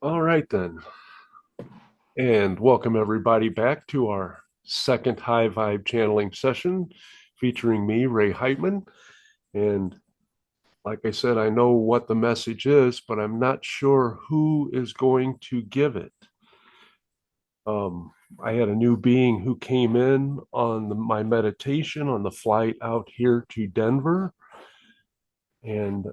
All right, then. And welcome everybody back to our second high vibe channeling session featuring me, Ray Heitman. And like I said, I know what the message is, but I'm not sure who is going to give it. Um, I had a new being who came in on my meditation on the flight out here to Denver. And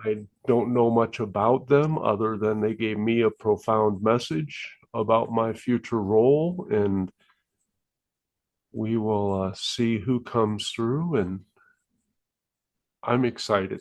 I don't know much about them other than they gave me a profound message about my future role, and we will see who comes through. And I'm excited.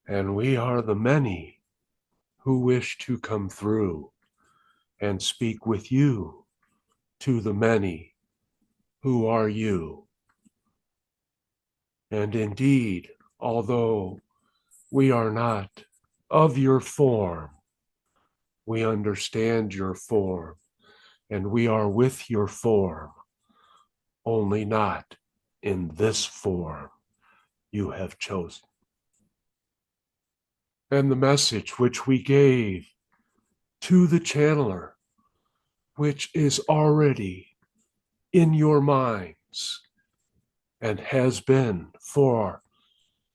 And we are the many who wish to come through and speak with you to the many who are you. And indeed, although we are not of your form, we understand your form, and we are with your form, only not in this form you have chosen. And the message which we gave to the channeler, which is already in your minds and has been for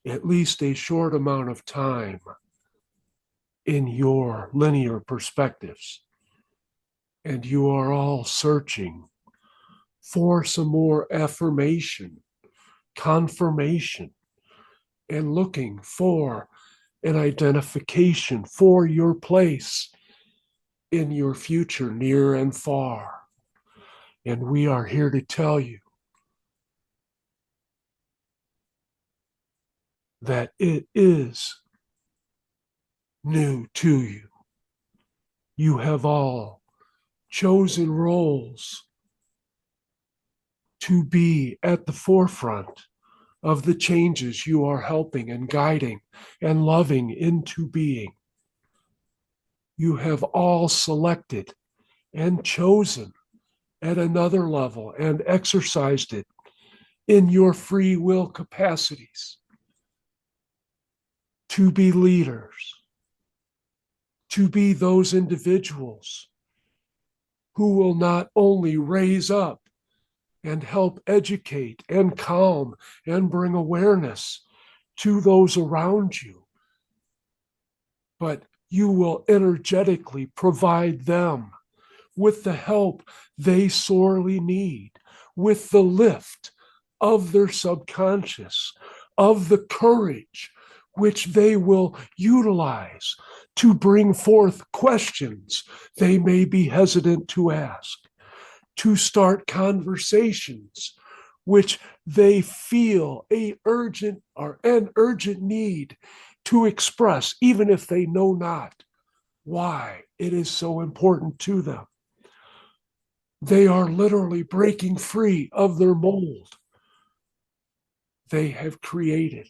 at least a short amount of time in your linear perspectives. And you are all searching for some more affirmation, confirmation, and looking for an identification for your place in your future, near and far. And we are here to tell you that it is new to you. You have all chosen roles to be at the forefront of the changes you are helping and guiding and loving into being. You have all selected and chosen at another level and exercised it in your free will capacities to be leaders, to be those individuals who will not only raise up and help educate and calm and bring awareness to those around you, but you will energetically provide them with the help they sorely need, with the lift of their subconscious, of the courage which they will utilize to bring forth questions they may be hesitant to ask, to start conversations which they feel an urgent need to express, even if they know not why it is so important to them. They are literally breaking free of their mold they have created,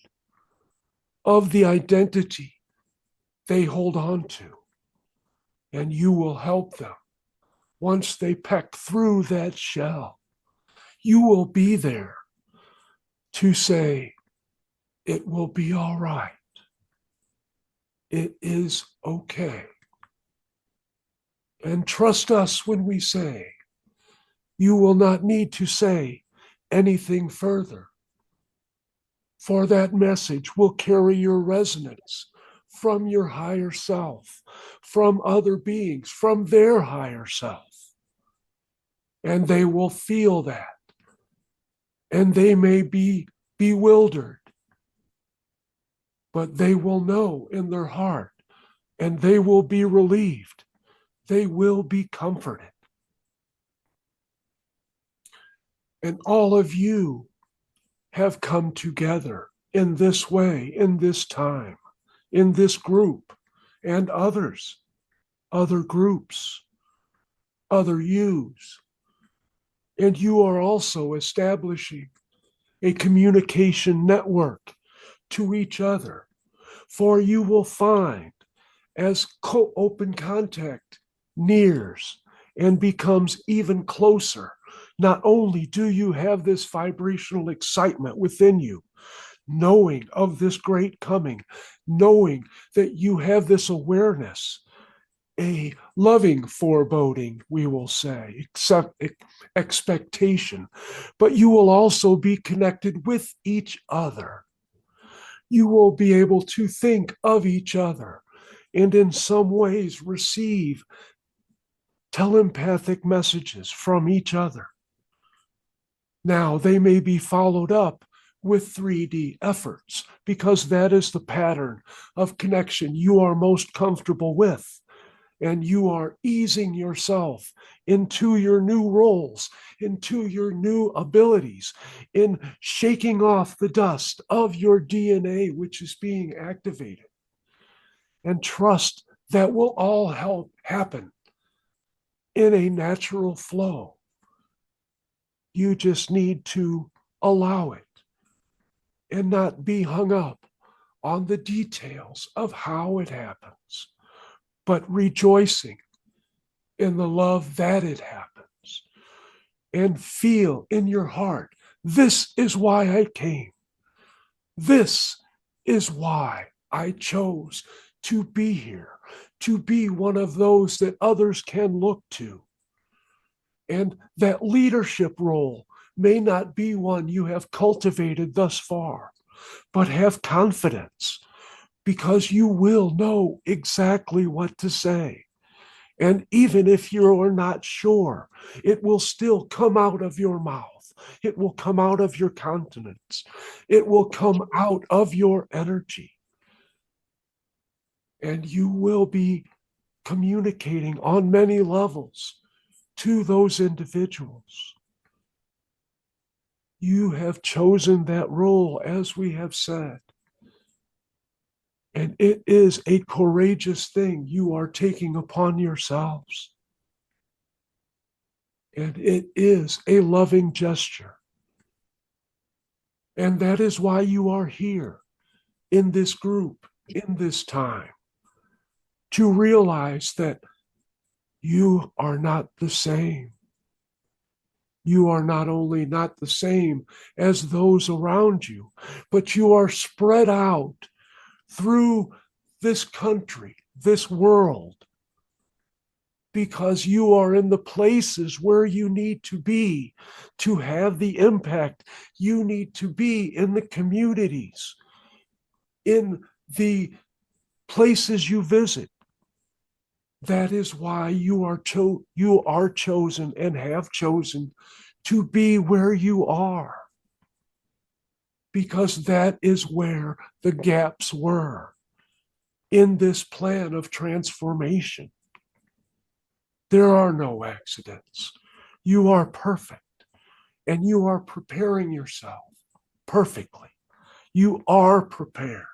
of the identity they hold on to. And you will help them once they peck through that shell. You will be there to say, it will be all right. It is okay. And trust us when we say, you will not need to say anything further, for that message will carry your resonance from your higher self, from other beings, from their higher self. And they will feel that. And they may be bewildered, but they will know in their heart, and they will be relieved. They will be comforted. And all of you have come together in this way, in this time, in this group, and others, other groups, other yous. And you are also establishing a communication network to each other. For you will find as open contact nears and becomes even closer, not only do you have this vibrational excitement within you, knowing of this great coming, knowing that you have this awareness, a loving foreboding, we will say, expectation, but you will also be connected with each other. You will be able to think of each other and in some ways receive telepathic messages from each other. Now, they may be followed up with 3D efforts because that is the pattern of connection you are most comfortable with. And you are easing yourself into your new roles, into your new abilities, in shaking off the dust of your DNA, which is being activated. And trust that will all help happen in a natural flow. You just need to allow it and not be hung up on the details of how it happens, but rejoicing in the love that it happens, and feel in your heart, this is why I came. This is why I chose to be here, to be one of those that others can look to. And that leadership role may not be one you have cultivated thus far, but have confidence because you will know exactly what to say. And even if you're not sure, it will still come out of your mouth. It will come out of your countenance. It will come out of your energy. And you will be communicating on many levels to those individuals. You have chosen that role, as we have said. And it is a courageous thing you are taking upon yourselves. And it is a loving gesture. And that is why you are here in this group, in this time, to realize that you are not the same. You are not only not the same as those around you, but you are spread out through this country, this world, because you are in the places where you need to be to have the impact. You need to be in the communities, in the places you visit. That is why you are chosen and have chosen to be where you are, because that is where the gaps were in this plan of transformation. There are no accidents. You are perfect, and you are preparing yourself perfectly. You are prepared,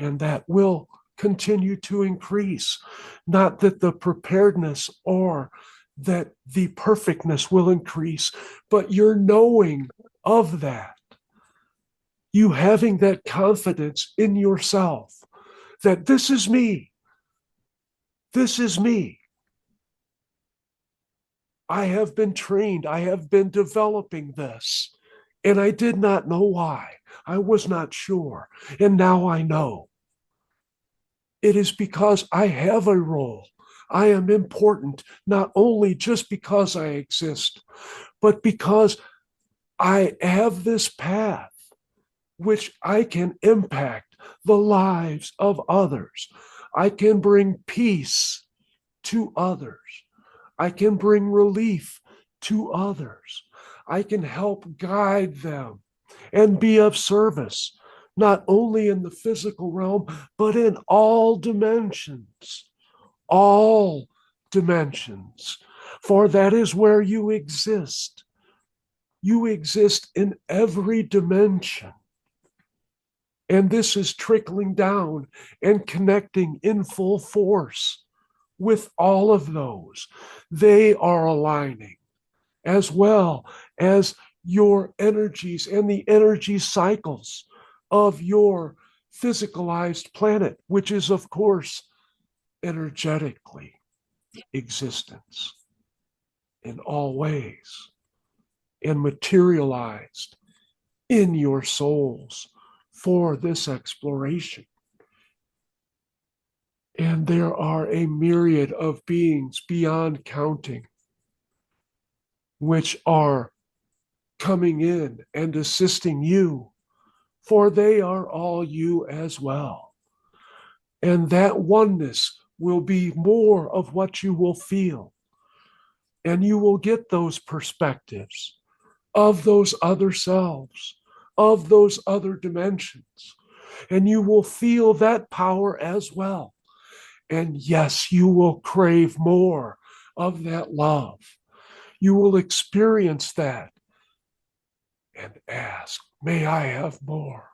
and that will continue to increase. Not that the preparedness or that the perfectness will increase, but your knowing of that. You having that confidence in yourself that this is me. This is me. I have been trained. I have been developing this. And I did not know why. I was not sure. And now I know. It is because I have a role. I am important, not only just because I exist, but because I have this path which I can impact the lives of others. I can bring peace to others. I can bring relief to others. I can help guide them and be of service, not only in the physical realm, but in all dimensions. All dimensions. For that is where you exist. You exist in every dimension. And this is trickling down and connecting in full force with all of those. They are aligning, as well as your energies and the energy cycles of your physicalized planet, which is, of course, energetically existence in all ways and materialized in your souls for this exploration. And there are a myriad of beings beyond counting, which are coming in and assisting you, for they are all you as well. And that oneness will be more of what you will feel. And you will get those perspectives of those other selves, of those other dimensions. And you will feel that power as well. And yes, you will crave more of that love. You will experience that and ask, may I have more?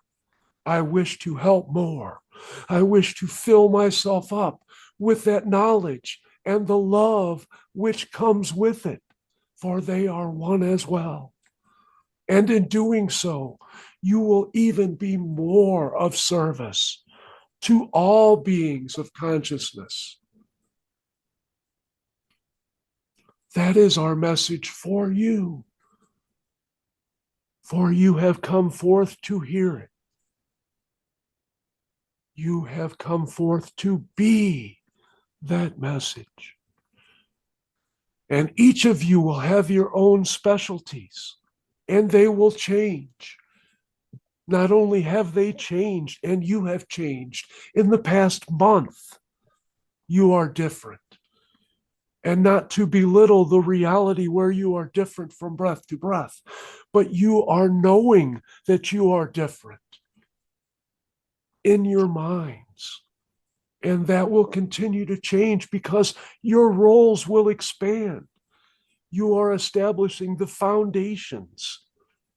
I wish to help more. I wish to fill myself up with that knowledge and the love which comes with it, for they are one as well. And in doing so, you will even be more of service to all beings of consciousness. That is our message for you, for you have come forth to hear it. You have come forth to be that message. And each of you will have your own specialties, and they will change. Not only have they changed, and you have changed in the past month, you are different. And not to belittle the reality where you are different from breath to breath, but you are knowing that you are different in your minds. And that will continue to change because your roles will expand. You are establishing the foundations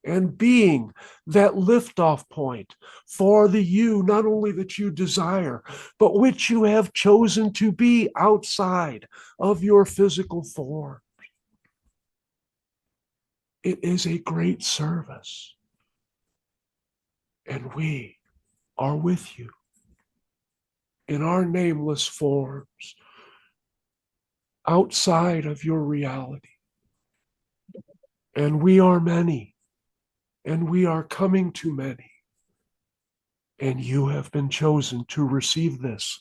and being that liftoff point for the you, not only that you desire, but which you have chosen to be outside of your physical form. It is a great service. And we are with you in our nameless forms outside of your reality. And we are many, and we are coming to many. And you have been chosen to receive this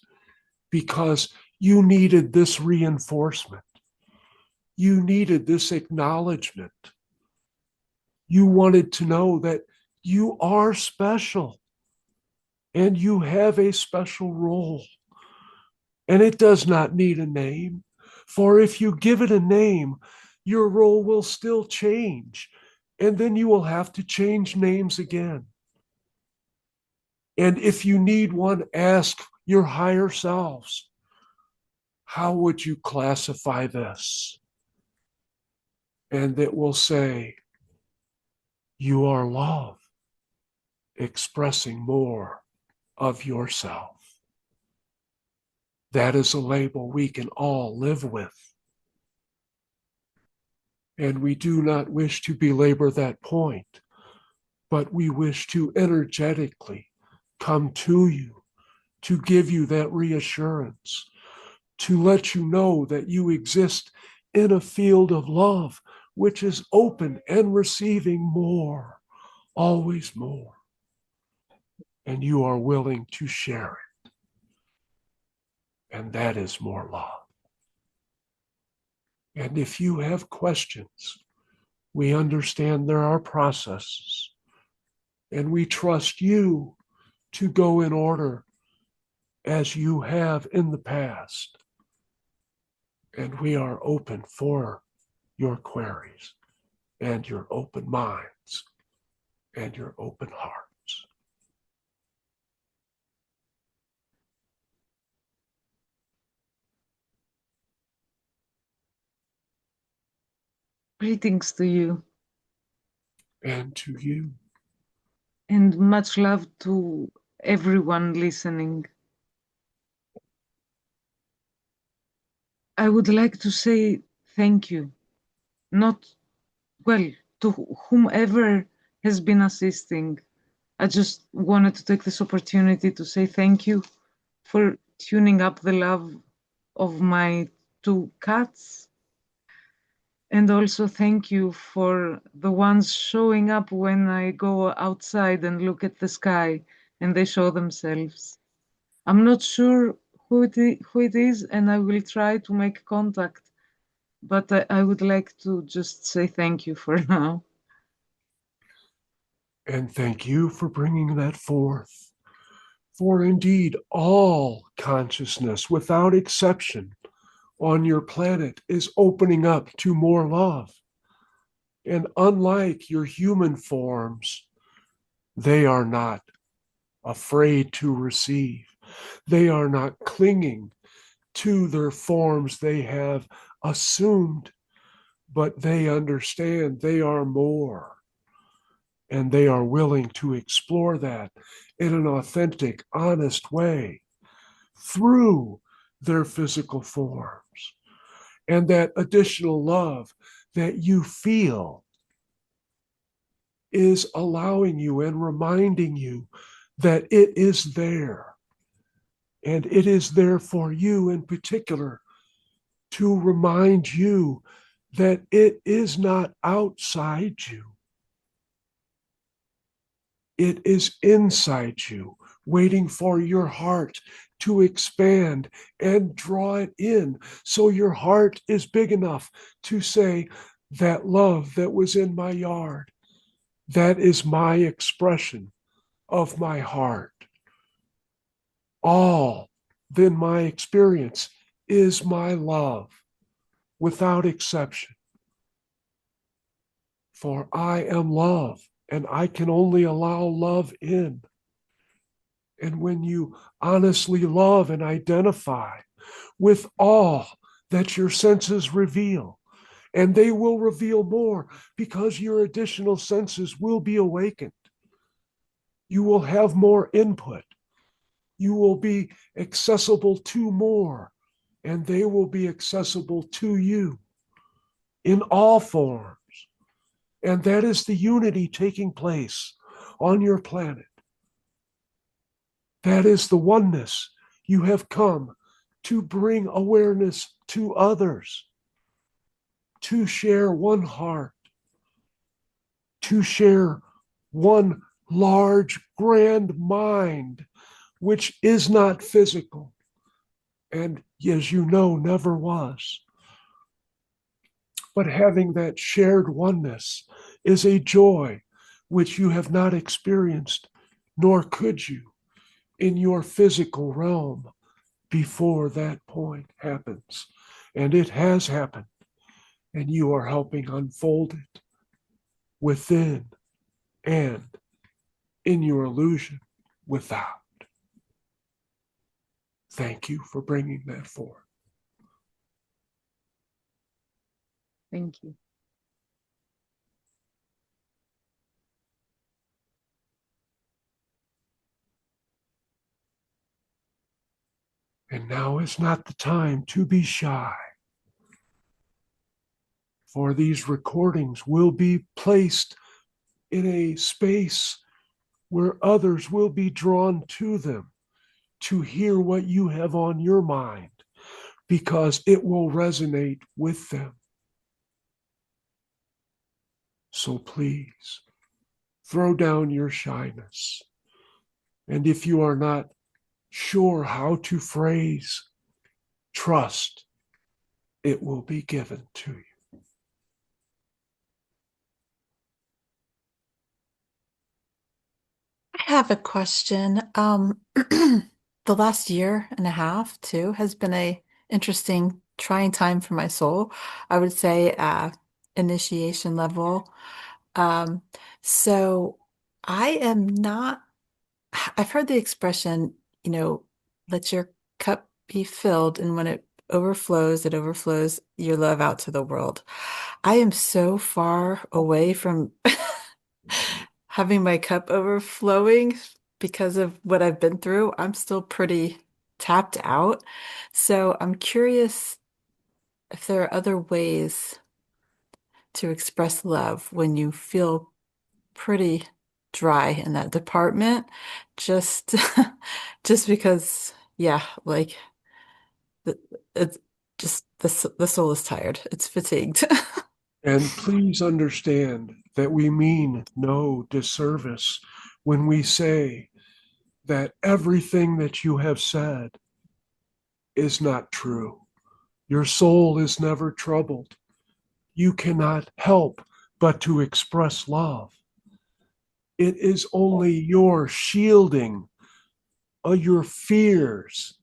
because you needed this reinforcement. You needed this acknowledgement. You wanted to know that you are special and you have a special role. And it does not need a name, for if you give it a name, your role will still change, and then you will have to change names again. And if you need one, ask your higher selves, how would you classify this? And it will say, you are love, expressing more of yourself. That is a label we can all live with. And we do not wish to belabor that point, but we wish to energetically come to you, to give you that reassurance, to let you know that you exist in a field of love, which is open and receiving more, always more. And you are willing to share it. And that is more love. And if you have questions, we understand there are processes, and we trust you to go in order as you have in the past. And we are open for your queries and your open minds and your open hearts. Greetings to you. And to you. And much love to everyone listening. I would like to say thank you, not, well, to whomever has been assisting, I just wanted to take this opportunity to say thank you for tuning up the love of my two cats. And also thank you for the ones showing up when I go outside and look at the sky and they show themselves. I'm not sure who it is, and I will try to make contact, but I would like to just say thank you for now. And thank you for bringing that forth. For indeed, all consciousness, without exception, on your planet is opening up to more love. And unlike your human forms, they are not afraid to receive. They are not clinging to their forms they have assumed, but they understand they are more. And they are willing to explore that in an authentic, honest way through their physical forms. And that additional love that you feel is allowing you and reminding you that it is there. And it is there for you in particular to remind you that it is not outside you. It is inside you, waiting for your heart to expand and draw it in. So your heart is big enough to say, that love that was in my yard, that is my expression of my heart. All then my experience is my love without exception. For I am love, and I can only allow love in. And when you honestly love and identify with all that your senses reveal, and they will reveal more because your additional senses will be awakened. You will have more input. You will be accessible to more, and they will be accessible to you in all forms. And that is the unity taking place on your planet. That is the oneness you have come to bring awareness to others, to share one heart, to share one large, grand mind, which is not physical, and as you know, never was. But having that shared oneness is a joy which you have not experienced, nor could you in your physical realm before that point happens. And it has happened, and you are helping unfold it within and in your illusion without. Thank you for bringing that forth. Thank you. And now is not the time to be shy, for these recordings will be placed in a space where others will be drawn to them to hear what you have on your mind, because it will resonate with them. So please throw down your shyness. And if you are not sure how to phrase, trust it will be given to you. I have a question. The last year and a half too has been a interesting, trying time for my soul. I would say initiation level. Um, so I am not, I've heard the expression, let your cup be filled, and when it overflows your love out to the world. I am so far away from having my cup overflowing because of what I've been through. I'm still pretty tapped out. So I'm curious if there are other ways to express love when you feel pretty dry in that department. Just just because, yeah, like it's just the soul is tired. It's fatigued. And please understand that we mean no disservice when we say that everything that you have said is not true. Your soul is never troubled. You cannot help but to express love. It is only your shielding of your fears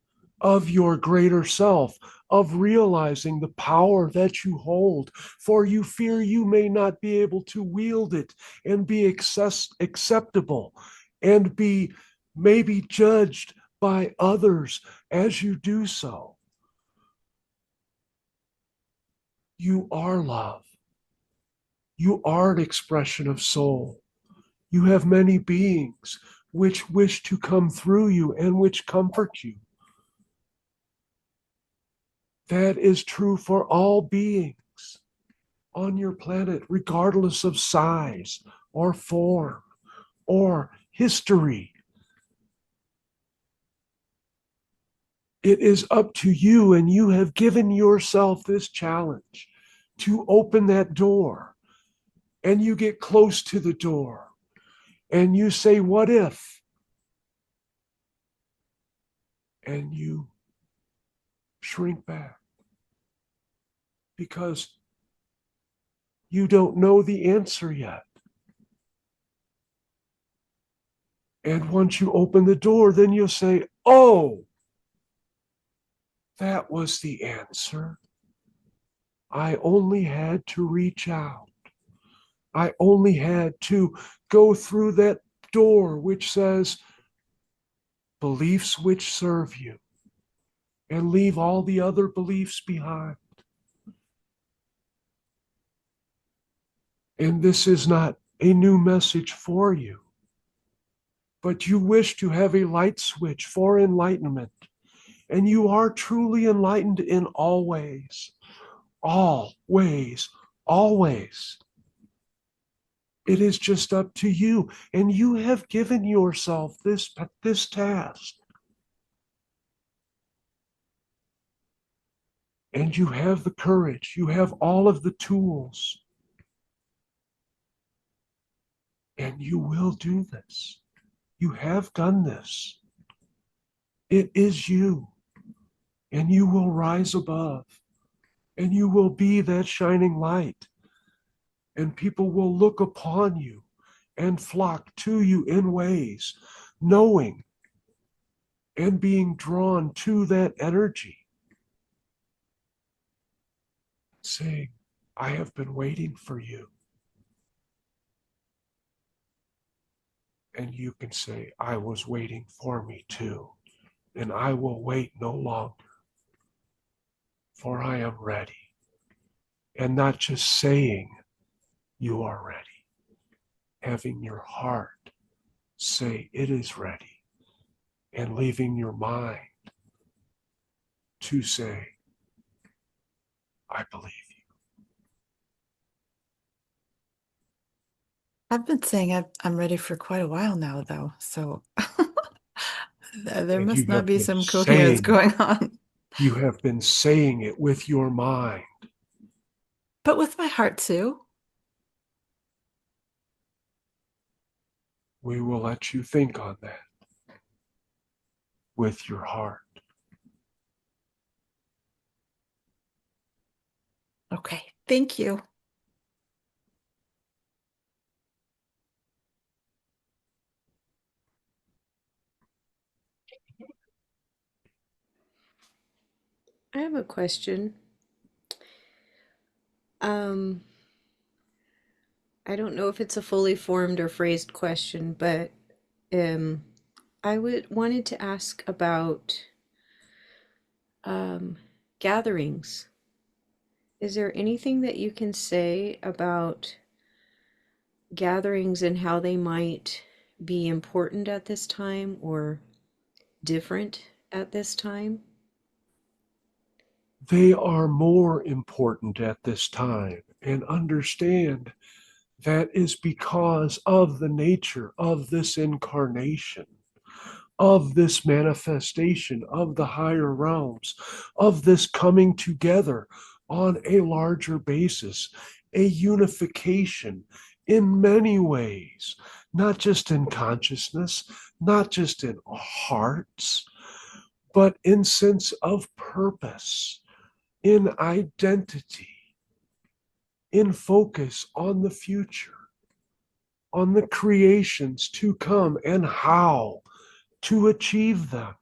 of your greater self, of realizing the power that you hold, for you fear you may not be able to wield it and be acceptable and be maybe judged by others as you do so. You are love. You are an expression of soul. You have many beings which wish to come through you and which comfort you. That is true for all beings on your planet, regardless of size or form or history. It is up to you, and you have given yourself this challenge to open that door. And you get close to the door and you say, "What if?" And you shrink back because you don't know the answer yet. And once you open the door, then you'll say, "Oh, that was the answer. I only had to reach out. I only had to go through that door which says beliefs which serve you and leave all the other beliefs behind." And this is not a new message for you, but you wish to have a light switch for enlightenment. And you are truly enlightened in all ways, always, always. It is just up to you. And you have given yourself this task. And you have the courage. You have all of the tools. And you will do this. You have done this. It is you. And you will rise above. And you will be that shining light. And people will look upon you and flock to you in ways, knowing and being drawn to that energy, saying, "I have been waiting for you." And you can say, "I was waiting for me too, and I will wait no longer, for I am ready." And not just saying you are ready, having your heart say it is ready, and leaving your mind to say, "I believe you." I've been saying I'm ready for quite a while now, though, so there And you must not have be been some coherence saying going on. You have been saying it with your mind. But with my heart too. We will let you think on that with your heart. Okay, thank you. I have a question. Um, I don't know if it's a fully formed or phrased question, but um, I would wanted to ask about um, gatherings. Is there anything that you can say about gatherings and how they might be important at this time or different at this time? They are more important at this time. And understand That is because of the nature of this incarnation, of this manifestation of the higher realms, of this coming together on a larger basis, a unification in many ways, not just in consciousness, not just in hearts, but in sense of purpose, in identity, in focus on the future, on the creations to come and how to achieve them.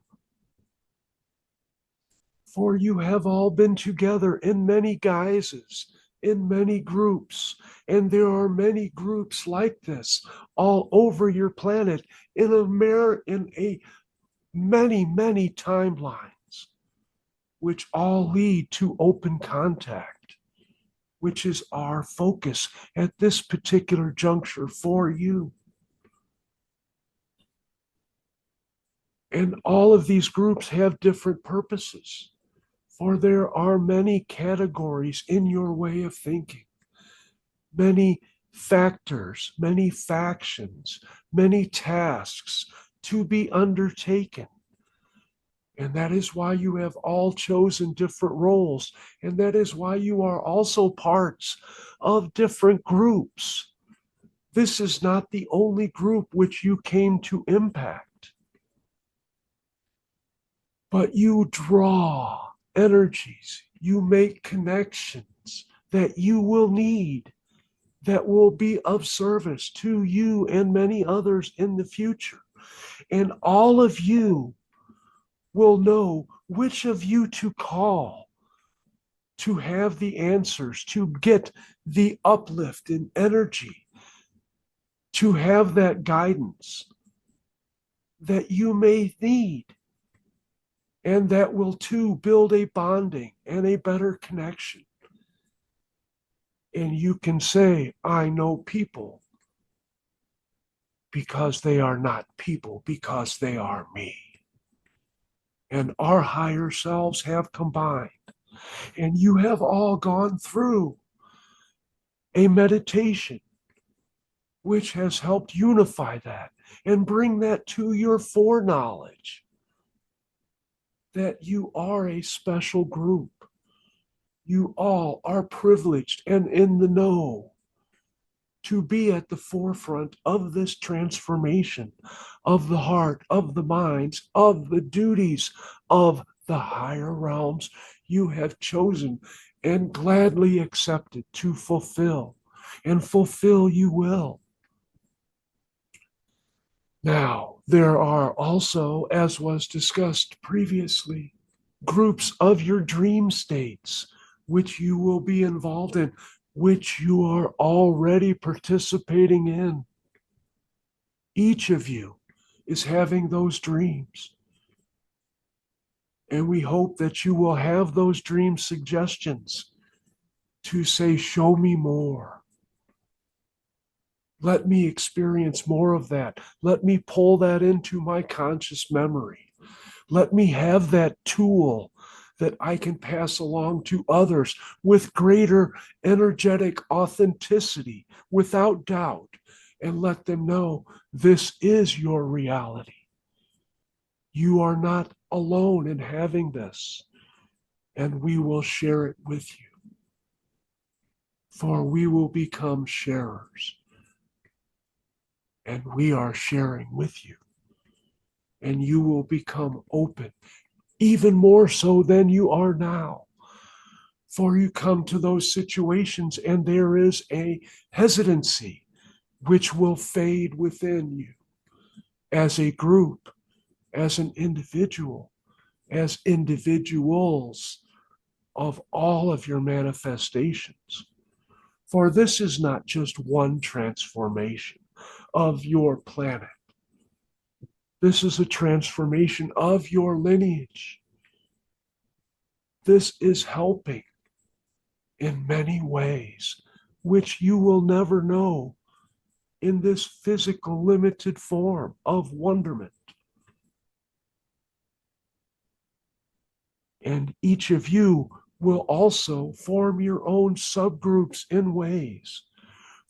For you have all been together in many guises, in many groups, and there are many groups like this all over your planet in a many timelines, which all lead to open contact, which is our focus at this particular juncture for you. And all of these groups have different purposes, for there are many categories in your way of thinking, many factors, many factions, many tasks to be undertaken. And that is why you have all chosen different roles. And that is why you are also parts of different groups. This is not the only group which you came to impact. But you draw energies, you make connections that you will need, that will be of service to you and many others in the future. And all of you will know which of you to call to have the answers, to get the uplift in energy, to have that guidance that you may need. And that will too build a bonding and a better connection. And you can say, I know people because they are not people, because they are me. And our higher selves have combined. And you have all gone through a meditation which has helped unify that and bring that to your foreknowledge, that you are a special group. You all are privileged and in the know to be at the forefront of this transformation of the heart, of the minds, of the duties of the higher realms you have chosen and gladly accepted to fulfill, and fulfill you will. Now, there are also, as was discussed previously, groups of your dream states which you will be involved in, which you are already participating in. Each of you is having those dreams. And we hope that you will have those dream suggestions to say, show me more. Let me experience more of that. Let me pull that into my conscious memory. Let me have that tool that I can pass along to others with greater energetic authenticity, without doubt, and let them know this is your reality. You are not alone in having this, and we will share it with you. For we will become sharers, and we are sharing with you. And you will become open, even more so than you are now. For you come to those situations and there is a hesitancy which will fade within you as a group, as an individual, as individuals of all of your manifestations. For this is not just one transformation of your planet. This is a transformation of your lineage. This is helping in many ways, which you will never know in this physical limited form of wonderment. And each of you will also form your own subgroups in ways.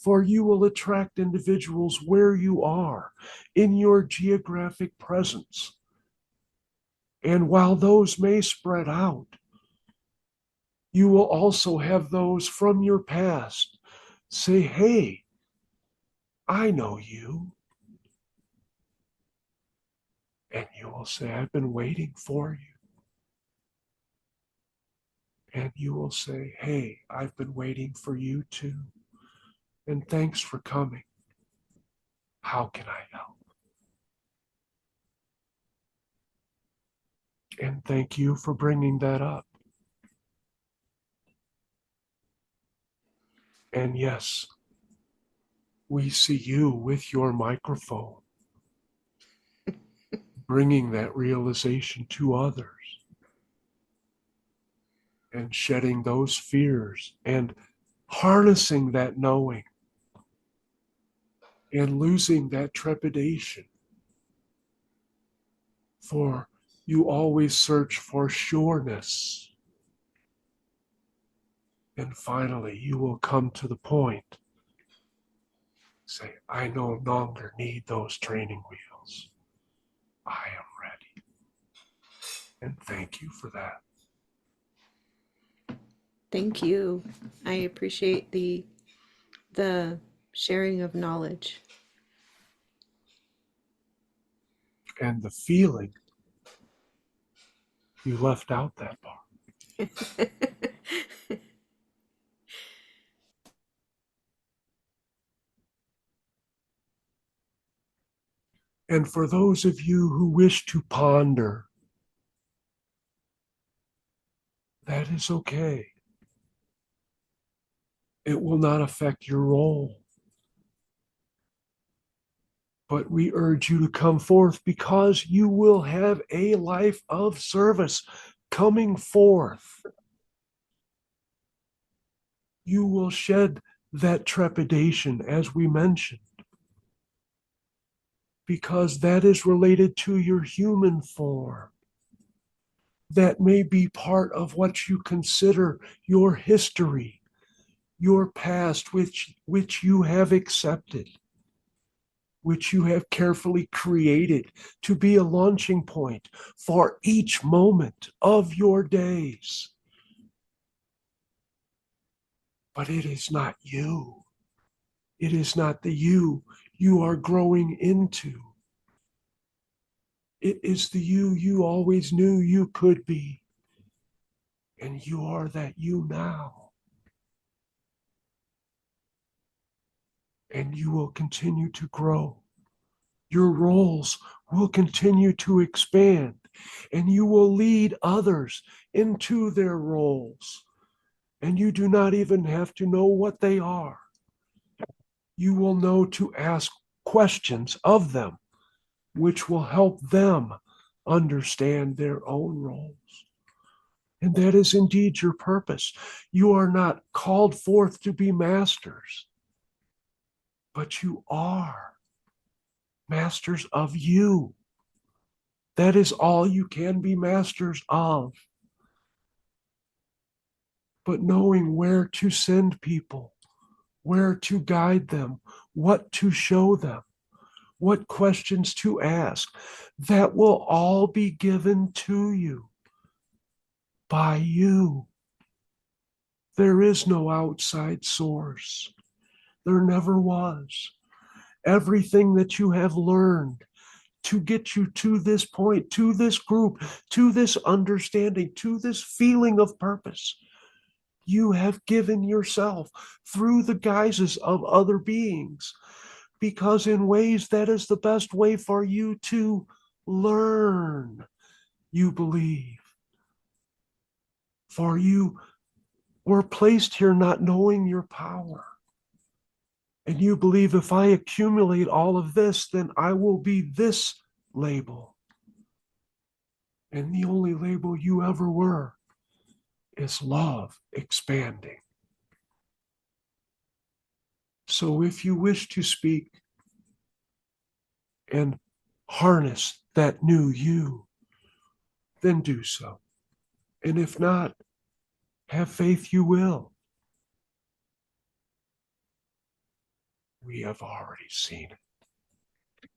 For you will attract individuals where you are in your geographic presence. And while those may spread out, you will also have those from your past say, hey, I know you. And you will say, I've been waiting for you. And you will say, hey, I've been waiting for you too. And thanks for coming. How can I help? And thank you for bringing that up. And yes, we see you with your microphone, bringing that realization to others and shedding those fears and harnessing that knowing and losing that trepidation. For you always search for sureness. And finally, you will come to the point, say, I no longer need those training wheels. I am ready. And thank you for that. Thank you. I appreciate the sharing of knowledge. And the feeling, you left out that part. And for those of you who wish to ponder, that is okay. It will not affect your role. But we urge you to come forth because you will have a life of service coming forth. You will shed that trepidation, as we mentioned, because that is related to your human form. That may be part of what you consider your history, your past, which you have accepted, which you have carefully created to be a launching point for each moment of your days. But it is not you. It is not the you are growing into. It is the you always knew you could be. And you are that you now. And you will continue to grow. Your roles will continue to expand, and you will lead others into their roles. And you do not even have to know what they are. You will know to ask questions of them, which will help them understand their own roles. And that is indeed your purpose. You are not called forth to be masters, but you are masters of you. That is all you can be masters of. But knowing where to send people, where to guide them, what to show them, what questions to ask, that will all be given to you by you. There is no outside source. There never was. Everything that you have learned to get you to this point, to this group, to this understanding, to this feeling of purpose, you have given yourself through the guises of other beings, because in ways that is the best way for you to learn, you believe. For you were placed here not knowing your power. And you believe if I accumulate all of this, then I will be this label. And the only label you ever were is love expanding. So if you wish to speak and harness that new you, then do so. And if not, have faith you will. We have already seen it.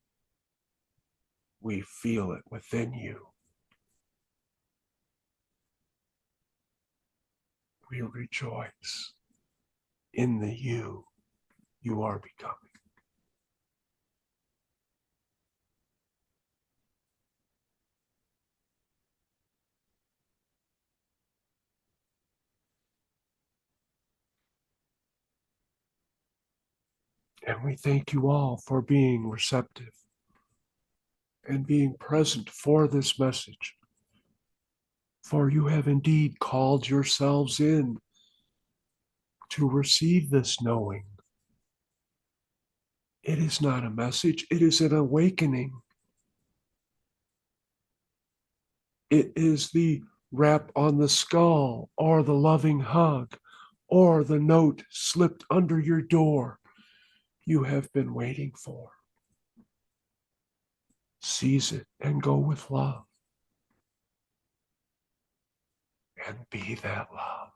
We feel it within you. We rejoice in the you are becoming. And we thank you all for being receptive and being present for this message. For you have indeed called yourselves in to receive this knowing. It is not a message, it is an awakening. It is the rap on the skull, or the loving hug, or the note slipped under your door you have been waiting for. Seize it and go with love. And be that love.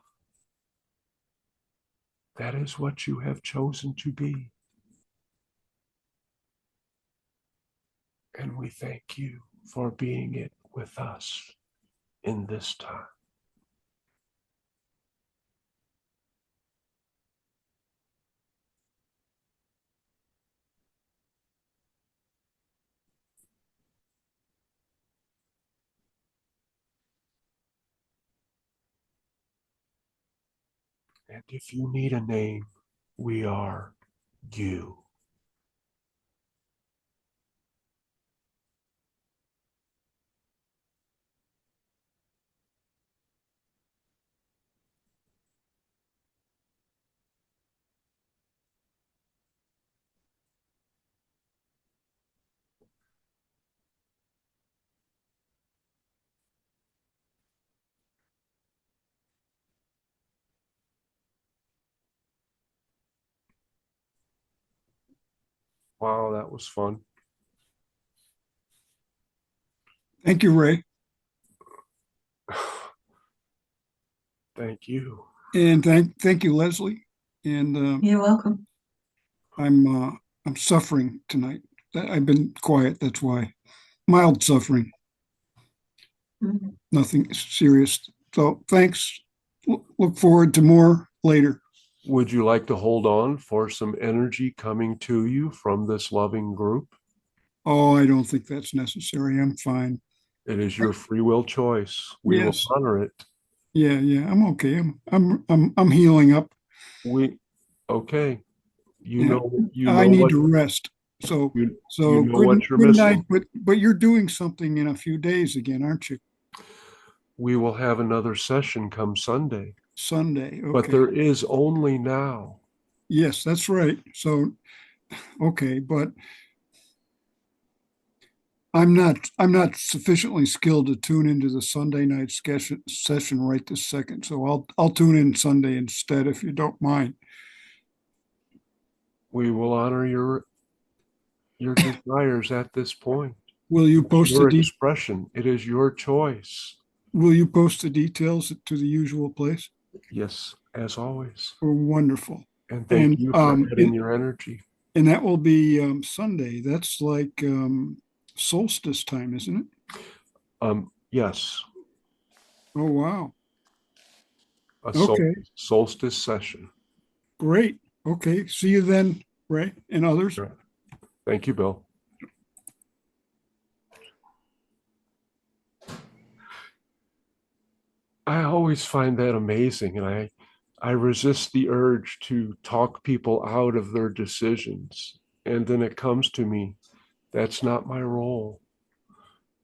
That is what you have chosen to be. And we thank you for being it with us in this time. And if you need a name, we are you. Wow, that was fun. Thank you, Ray. Thank you. And thank you, Leslie. And You're welcome. I'm suffering tonight. I've been quiet, that's why. Mild suffering, Mhm. nothing serious. So thanks. Look forward to more later. Would you like to hold on for some energy coming to you from this loving group? Oh, I don't think that's necessary. I'm fine. It is your free will choice. We will Yes. honor it. Yeah, I'm okay. I'm healing up. Okay. You Yeah. know, I need what to rest. So you so know good what you're good missing. night. But you're doing something in a few days again, aren't you? We will have another session come Sunday, Sunday. but Okay. there is only now. Yes, that's right. So okay, but I'm not sufficiently skilled to tune into the Sunday night session right this second. So I'll tune in Sunday instead if you don't mind. We will honor your desires at this point. Will you post Your expression. It is your choice. will you post the details to the usual place? Yes, as always. Oh, wonderful. And thank you for adding your energy. And that will be Sunday. That's like solstice time, isn't it? Yes, Oh wow. a Okay, solstice session. great. Okay, see you then, Ray and others. Sure. Thank you, Bill. I always find that amazing, and I resist the urge to talk people out of their decisions. And then it comes to me, that's not my role.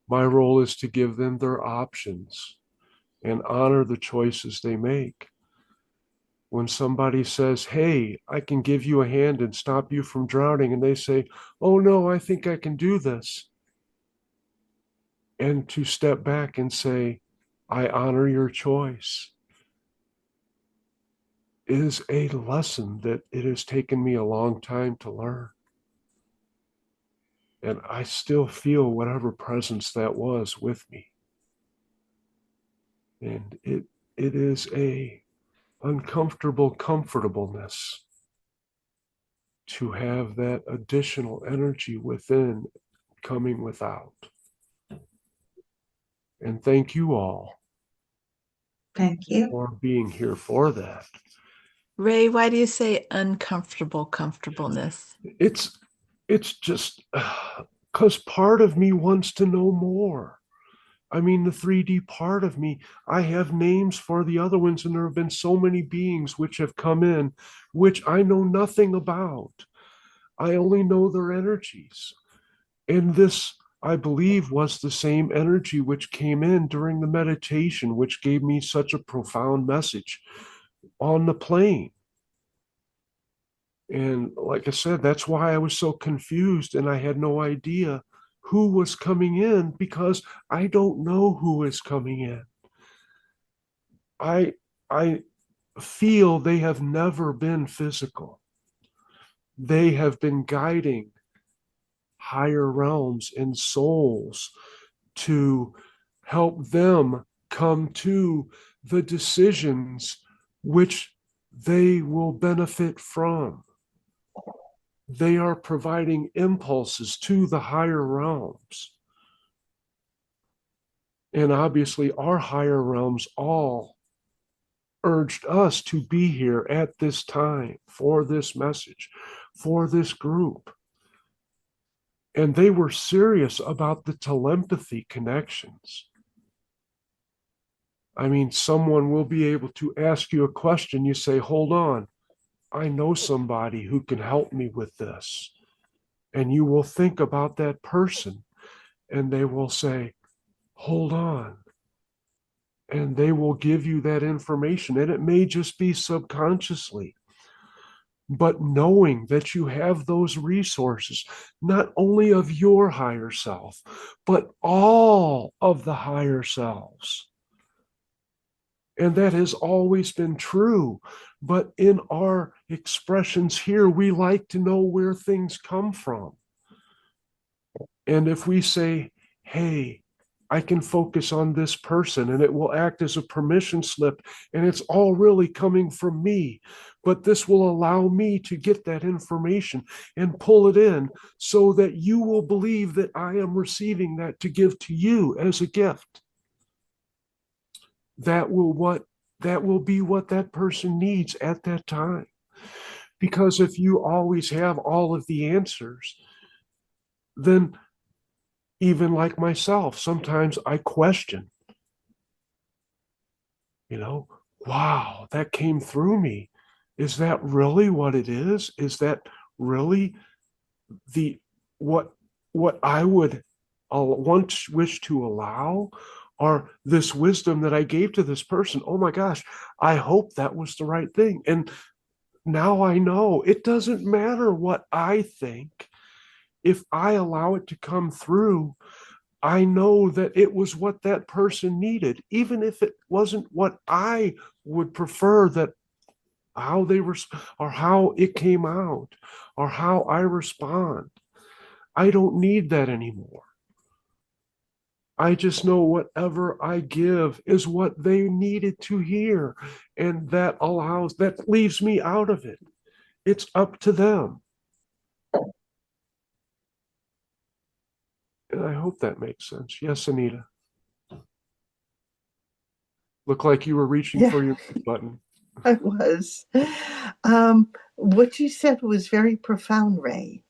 My role is to give them their options and honor the choices they make. When somebody says, hey, I can give you a hand and stop you from drowning, and they say, oh no, I think I can do this. And to step back and say, I honor your choice, is a lesson that it has taken me a long time to learn. And I still feel whatever presence that was with me. And it is a uncomfortable comfortableness. to have that additional energy within coming without. And thank you all Thank you. for being here for that. Ray, why do you say uncomfortable comfortableness? It's just because part of me wants to know more. I mean, the 3D part of me, I have names for the other ones, and there have been so many beings which have come in, which I know nothing about. I only know their energies. And this, I believe, was the same energy which came in during the meditation, which gave me such a profound message on the plane. And like I said, that's why I was so confused and I had no idea who was coming in, because I don't know who is coming in. I feel they have never been physical. They have been guiding higher realms and souls to help them come to the decisions which they will benefit from. They are providing impulses to the higher realms. And obviously, our higher realms all urged us to be here at this time for this message, for this group. And they were serious about the telepathy connections. I mean, someone will be able to ask you a question. You say, hold on, I know somebody who can help me with this. And you will think about that person and they will say, hold on. And they will give you that information. And it may just be subconsciously. But knowing that you have those resources, not only of your higher self, but all of the higher selves. And that has always been true. But in our expressions here, we like to know where things come from. And if we say, hey, I can focus on this person and it will act as a permission slip, and it's all really coming from me, but this will allow me to get that information and pull it in so that you will believe that I am receiving that to give to you as a gift. That will be what that person needs at that time. Because if you always have all of the answers, then even like myself, sometimes I question, wow, that came through me. Is that really what it is? Is that really the what I would wish to allow? Or this wisdom that I gave to this person? Oh my gosh, I hope that was the right thing. And now I know it doesn't matter what I think. If I allow it to come through, I know that it was what that person needed, even if it wasn't what I would prefer, that how they were, or how it came out, or how I respond. I don't need that anymore. I just know whatever I give is what they needed to hear. And that leaves me out of it. It's up to them. And I hope that makes sense. Yes, Anita. Look like you were reaching for your button. I was. What you said was very profound, Ray.